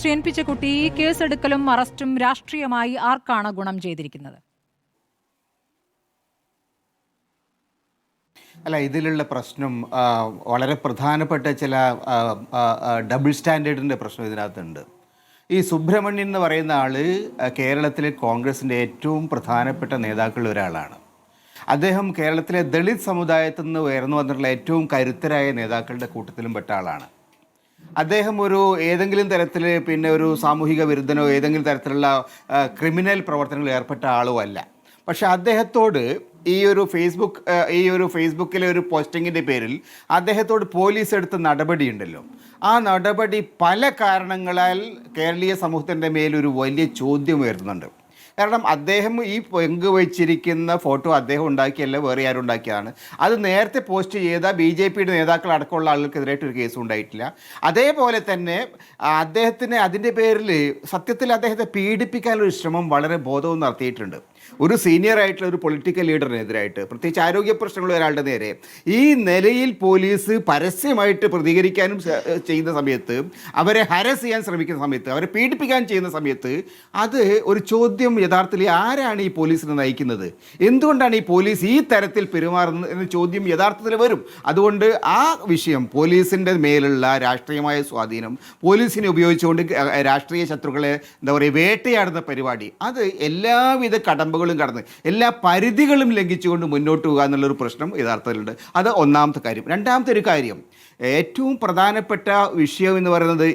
Shri N P Chekkutty, കേസെടുക്കലും അറസ്റ്റും രാഷ്ട്രീയമായി ആർക്കാണ് ഗുണം ചെയ്തിരിക്കുന്നത്? അല്ല, ഇതിലുള്ള പ്രശ്നം വളരെ പ്രധാനപ്പെട്ട ചില ഡബിൾ സ്റ്റാൻഡേർഡിൻ്റെ പ്രശ്നം ഇതിനകത്തുണ്ട്. ഈ സുബ്രഹ്മണ്യൻ എന്ന് പറയുന്ന ആൾ കേരളത്തിലെ കോൺഗ്രസിൻ്റെ ഏറ്റവും പ്രധാനപ്പെട്ട നേതാക്കളിൽ ഒരാളാണ്. അദ്ദേഹം കേരളത്തിലെ ദളിത് സമുദായത്തിൽ നിന്ന് ഉയർന്നു വന്നിട്ടുള്ള ഏറ്റവും കരുത്തരായ നേതാക്കളുടെ കൂട്ടത്തിലും പെട്ട ആളാണ്. അദ്ദേഹം ഏതെങ്കിലും തരത്തിൽ ഒരു സാമൂഹിക വിരുദ്ധനോ ഏതെങ്കിലും തരത്തിലുള്ള ക്രിമിനൽ പ്രവർത്തനങ്ങളിൽ ഏർപ്പെട്ട ആളോ അല്ല. പക്ഷെ അദ്ദേഹത്തോട് ഈ ഒരു ഫേസ്ബുക്കിലെ ഒരു പോസ്റ്റിങ്ങിൻ്റെ പേരിൽ അദ്ദേഹത്തോട് പോലീസ് എടുത്ത നടപടിയുണ്ടല്ലോ, ആ നടപടി പല കാരണങ്ങളാൽ കേരളീയ സമൂഹത്തിൻ്റെ മേലൊരു വലിയ ചോദ്യം ഉയർത്തുന്നുണ്ട്. കാരണം അദ്ദേഹം ഈ പങ്കുവച്ചിരിക്കുന്ന ഫോട്ടോ അദ്ദേഹം ഉണ്ടാക്കിയല്ല, വേറെ ആരും ഉണ്ടാക്കിയതാണ്. അത് നേരത്തെ പോസ്റ്റ് ചെയ്ത BJPയുടെ നേതാക്കൾ അടക്കമുള്ള ആളുകൾക്കെതിരായിട്ടൊരു കേസും ഉണ്ടായിട്ടില്ല. അതേപോലെ തന്നെ അദ്ദേഹത്തിന് അതിൻ്റെ പേരിൽ സത്യത്തിൽ അദ്ദേഹത്തെ പീഡിപ്പിക്കാനൊരു ശ്രമം വളരെ ബോധവും നടത്തിയിട്ടുണ്ട്. ഒരു സീനിയർ ആയിട്ടുള്ള ഒരു പൊളിറ്റിക്കൽ ലീഡറിനെതിരായിട്ട്, പ്രത്യേകിച്ച് ആരോഗ്യ പ്രശ്നമുള്ള ഒരാളുടെ നേരെ ഈ നിലയിൽ പോലീസ് പരസ്യമായിട്ട് പ്രതികരിക്കാനും ചെയ്യുന്ന സമയത്ത്, അവരെ ഹരസ് ചെയ്യാൻ ശ്രമിക്കുന്ന സമയത്ത്, അവരെ പീഡിപ്പിക്കാൻ ചെയ്യുന്ന സമയത്ത് അത് ഒരു ചോദ്യം, യഥാർത്ഥത്തിൽ ആരാണ് ഈ പോലീസിനെ നയിക്കുന്നത്, എന്തുകൊണ്ടാണ് ഈ പോലീസ് ഈ തരത്തിൽ പെരുമാറുന്നത് എന്ന ചോദ്യം യഥാർത്ഥത്തിൽ വരും. അതുകൊണ്ട് ആ വിഷയം, പോലീസിൻ്റെ മേലുള്ള രാഷ്ട്രീയമായ സ്വാധീനം, പോലീസിനെ ഉപയോഗിച്ചുകൊണ്ട് രാഷ്ട്രീയ ശത്രുക്കളെ വേട്ടയാടുന്ന പരിപാടി, അത് എല്ലാവിധ കടമ്പകളും കടന്ന് എല്ലാ പരിധികളും ലംഘിച്ചുകൊണ്ട് മുന്നോട്ട് പോകുക എന്നുള്ളൊരു പ്രശ്നം യഥാർത്ഥത്തിലുണ്ട്. അത് ഒന്നാമത്തെ കാര്യം. രണ്ടാമത്തെ ഒരു കാര്യം, ഏറ്റവും പ്രധാനപ്പെട്ട വിഷയം എന്ന് പറയുന്നത്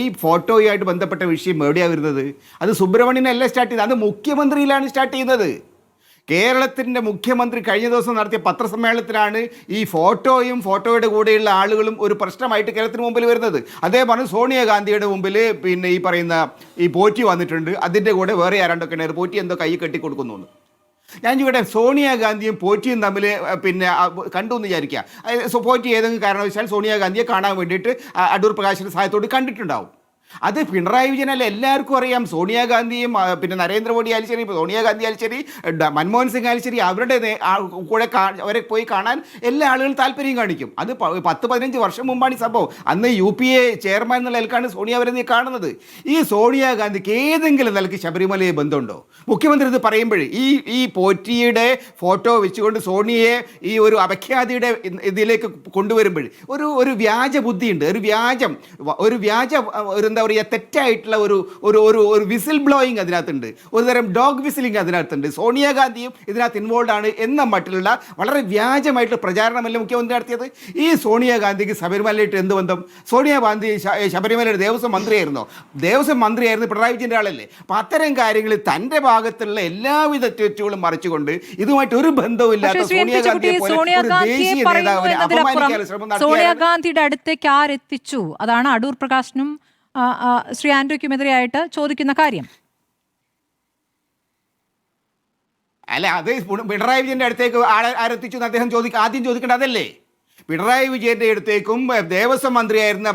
ഈ ഫോട്ടോയുമായിട്ട് ബന്ധപ്പെട്ട വിഷയം എവിടെയാണ് വരുന്നത്? അത് സുബ്രഹ്മണ്യനല്ല സ്റ്റാർട്ട് ചെയ്തത്, അത് മുഖ്യമന്ത്രിയിലാണ് സ്റ്റാർട്ട് ചെയ്യുന്നത്. കേരളത്തിൻ്റെ മുഖ്യമന്ത്രി കഴിഞ്ഞ ദിവസം നടത്തിയ പത്രസമ്മേളനത്തിലാണ് ഈ ഫോട്ടോയുടെ കൂടെയുള്ള ആളുകളും ഒരു പ്രശ്നമായിട്ട് കേരളത്തിന് മുമ്പിൽ വരുന്നത്. അതേപോലെ സോണിയാഗാന്ധിയുടെ മുമ്പിൽ ഈ പറയുന്ന ഈ പോറ്റി വന്നിട്ടുണ്ട്, അതിൻ്റെ കൂടെ വേറെ ആരാണ്ടൊക്കെ ഉണ്ടായിരുന്നു, പോറ്റി എന്തോ കൈ കെട്ടിക്കൊടുക്കുന്നു. ഞാൻ ഇവിടെ സോണിയാഗാന്ധിയും പോറ്റിയും തമ്മിൽ കണ്ടു എന്ന് വിചാരിക്കുക. പോറ്റി ഏതെങ്കിലും കാരണവശാൽ സോണിയാഗാന്ധിയെ കാണാൻ വേണ്ടിയിട്ട് അടൂർ പ്രകാശിൻ്റെ സഹായത്തോട് കണ്ടിട്ടുണ്ടാവും. അത് പിണറായി വിജയനല്ല, എല്ലാവർക്കും അറിയാം. സോണിയാഗാന്ധിയും നരേന്ദ്രമോദി ആയാലും ശരി, സോണിയാഗാന്ധി ആയാലും ശരി, മൻമോഹൻ സിംഗ് ആയാലും ശരി, അവരുടെ കൂടെ അവരെ പോയി കാണാൻ എല്ലാ ആളുകളും താല്പര്യം കാണിക്കും. അത് 10-15 വർഷം മുമ്പാണ് ഈ സംഭവം. അന്ന് UPA ചെയർമാൻ എന്നുള്ള നിലക്കാണ് സോണിയ അവരെ കാണുന്നത്. ഈ സോണിയാഗാന്ധിക്ക് ഏതെങ്കിലും നിലയ്ക്ക് ശബരിമലയെ ബന്ധമുണ്ടോ? മുഖ്യമന്ത്രി ഇത് പറയുമ്പോൾ ഈ പോറ്റിയുടെ ഫോട്ടോ വെച്ചുകൊണ്ട് സോണിയെ ഈ ഒരു അപഖ്യാതിയുടെ ഇതിലേക്ക് കൊണ്ടുവരുമ്പോൾ ഒരു വ്യാജ ബുദ്ധിയുണ്ട്, ഒരു വ്യാജ എന്താ പറയുക, തെറ്റായിട്ടുള്ള ഒരു വിസിൽ ബ്ലോയിങ് അതിനകത്തുണ്ട്, ഒരുതരം ഡോഗ് വിസിലിംഗ് അതിനകത്തുണ്ട്. സോണിയാഗാന്ധിയും ഇതിനകത്ത് ഇൻവോൾവ് ആണ് എന്ന മട്ടിലുള്ള വളരെ വ്യാജമായിട്ടുള്ള പ്രചാരണമല്ല മുഖ്യമന്ത്രി നടത്തിയത്. ഈ സോണിയാഗാന്ധിക്ക് ശബരിമലയായിട്ട് എന്ത് ബന്ധം? സോണിയാഗാന്ധി ശബരിമലയുടെ ദേവസ്വം മന്ത്രിയായിരുന്നു പിണറായി വിജയൻ്റെ ആളല്ലേ. അപ്പം അത്തരം കാര്യങ്ങളിൽ തൻ്റെ ഭാഗത്തുള്ള എല്ലാവിധ തെറ്റുകളും മറിച്ചുകൊണ്ട് ഇതുമായിട്ട് ഒരു ബന്ധവുമില്ലാത്ത സോണിയാഗാന്ധിയുടെ അടുത്തേക്ക് ആരെത്തിച്ചു? അതാണ് അടൂർ പ്രകാശിനും ശ്രീ ആന്റോയ്ക്കുമെതിരെയായിട്ട് ചോദിക്കുന്ന കാര്യം. അല്ല, അത് പിണറായി വിജയൻ്റെ അടുത്തേക്ക് ആരെത്തിച്ചു അദ്ദേഹം ആദ്യം ചോദിക്കേണ്ട അതല്ലേ? പിണറായി വിജയൻ്റെ അടുത്തേക്കും ദേവസ്വം മന്ത്രിയായിരുന്ന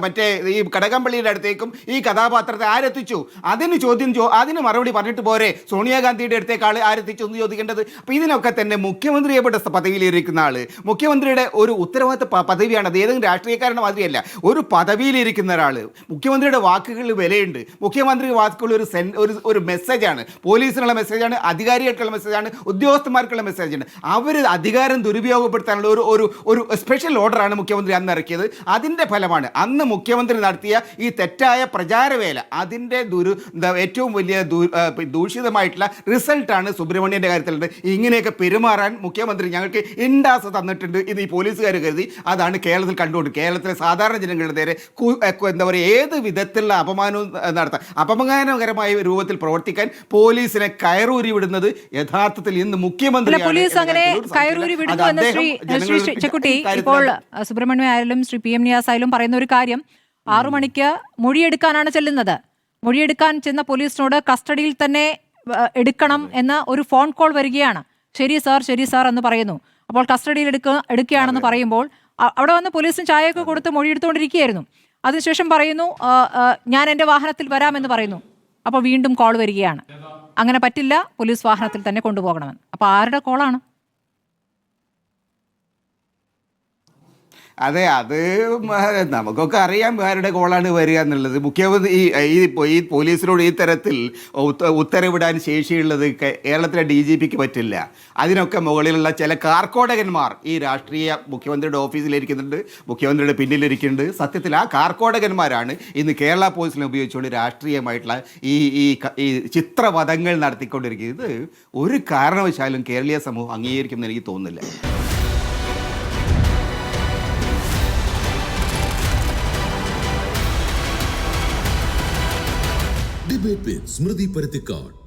ഈ കടകംപള്ളിയുടെ അടുത്തേക്കും ഈ കഥാപാത്രത്തെ ആരെത്തിച്ചു? അതിന് മറുപടി പറഞ്ഞിട്ട് പോരെ സോണിയാഗാന്ധിയുടെ അടുത്തേക്ക് ആരെത്തിച്ചു എന്ന് ചോദിക്കേണ്ടത്? അപ്പോൾ ഇതിനൊക്കെ തന്നെ മുഖ്യമന്ത്രിയെപ്പെട്ട പദവിയിലിരിക്കുന്ന ആൾ, മുഖ്യമന്ത്രിയുടെ ഒരു ഉത്തരവാദിത്ത പദവിയാണ് അത്. ഏതെങ്കിലും രാഷ്ട്രീയക്കാരുടെ മാതിരിയല്ല. ഒരു പദവിയിലിരിക്കുന്ന ഒരാൾ, മുഖ്യമന്ത്രിയുടെ വാക്കുകളിൽ വിലയുണ്ട്. മുഖ്യമന്ത്രി വാക്കുകൾ ഒരു മെസ്സേജാണ്, പോലീസിനുള്ള മെസ്സേജാണ്, അധികാരികൾക്കുള്ള മെസ്സേജാണ്, ഉദ്യോഗസ്ഥന്മാർക്കുള്ള മെസ്സേജാണ്. അവർ അധികാരം ദുരുപയോഗപ്പെടുത്താനുള്ള ഒരു സ്പെഷ്യൽ ഓർഡറാണ് മുഖ്യമന്ത്രി അന്ന് ഇറക്കിയത്. അതിൻ്റെ ഫലമാണ് അന്ന് മുഖ്യമന്ത്രി നടത്തിയ ഈ തെറ്റായ പ്രചാരവേല. അതിൻ്റെ ഏറ്റവും വലിയ ദൂഷിതമായിട്ടുള്ള റിസൾട്ടാണ് സുബ്രഹ്മണ്യൻ്റെ കാര്യത്തിലുണ്ട്. ഇങ്ങനെയൊക്കെ പെരുമാറാൻ മുഖ്യമന്ത്രി ഞങ്ങൾക്ക് ഇൻഡാസ് തന്നിട്ടുണ്ട് എന്ന് ഈ പോലീസുകാർ കരുതി. അതാണ് കേരളത്തിൽ കണ്ടുകൊണ്ട് കേരളത്തിലെ സാധാരണ ജനങ്ങളുടെ നേരെ എന്താ പറയുക, ഏത് വിധത്തിലുള്ള അപമാനവും നടത്താൻ, അപമാനകരമായ രൂപത്തിൽ പ്രവർത്തിക്കാൻ പോലീസിനെ കയറൂരി വിടുന്നത് യഥാർത്ഥത്തിൽ ഇന്ന് മുഖ്യമന്ത്രി. ഇപ്പോൾ സുബ്രഹ്മണ്യം ആയാലും ശ്രീ PM നിയാസ് ആയാലും പറയുന്ന ഒരു കാര്യം, 6 മണിക്ക് മൊഴിയെടുക്കാനാണ് ചെല്ലുന്നത്. മൊഴിയെടുക്കാൻ ചെന്ന പോലീസിനോട് കസ്റ്റഡിയിൽ തന്നെ എടുക്കണം എന്ന ഒരു ഫോൺ കോൾ വരികയാണ്. ശരി സാർ എന്ന് പറയുന്നു. അപ്പോൾ കസ്റ്റഡിയിൽ എടുക്കുകയാണെന്ന് പറയുമ്പോൾ അവിടെ വന്ന് പോലീസിന് ചായയൊക്കെ കൊടുത്ത് മൊഴിയെടുത്തുകൊണ്ടിരിക്കുകയായിരുന്നു. അതിനുശേഷം പറയുന്നു ഞാൻ എൻ്റെ വാഹനത്തിൽ വരാമെന്ന് പറയുന്നു. അപ്പോൾ വീണ്ടും കോൾ വരികയാണ്, അങ്ങനെ പറ്റില്ല, പോലീസ് വാഹനത്തിൽ തന്നെ കൊണ്ടുപോകണമെന്ന്. അപ്പോൾ ആരുടെ കോളാണ്? അതെ, അത് നമുക്കൊക്കെ അറിയാം ആരുടെ കോളാണ് വരിക എന്നുള്ളത്. മുഖ്യമന്ത്രി ഈ പോലീസിനോട് ഈ തരത്തിൽ ഉത്തരവിടാൻ ശേഷിയുള്ളത് കേരളത്തിലെ DGPക്ക് പറ്റില്ല. അതിനൊക്കെ മുകളിലുള്ള ചില കാർക്കോടകന്മാർ ഈ രാഷ്ട്രീയ മുഖ്യമന്ത്രിയുടെ ഓഫീസിലിരിക്കുന്നുണ്ട്, മുഖ്യമന്ത്രിയുടെ പിന്നിലിരിക്കുന്നുണ്ട്. സത്യത്തിൽ ആ കാർക്കോടകന്മാരാണ് ഇന്ന് കേരള പോലീസിനെ ഉപയോഗിച്ചുകൊണ്ട് രാഷ്ട്രീയമായിട്ടുള്ള ഈ ചിത്രവധങ്ങൾ നടത്തിക്കൊണ്ടിരിക്കുന്നത്. ഇത് ഒരു കാരണവശാലും കേരളീയ സമൂഹം അംഗീകരിക്കുമെന്ന് എനിക്ക് തോന്നുന്നില്ല. Debate with Smriti Parathikkad.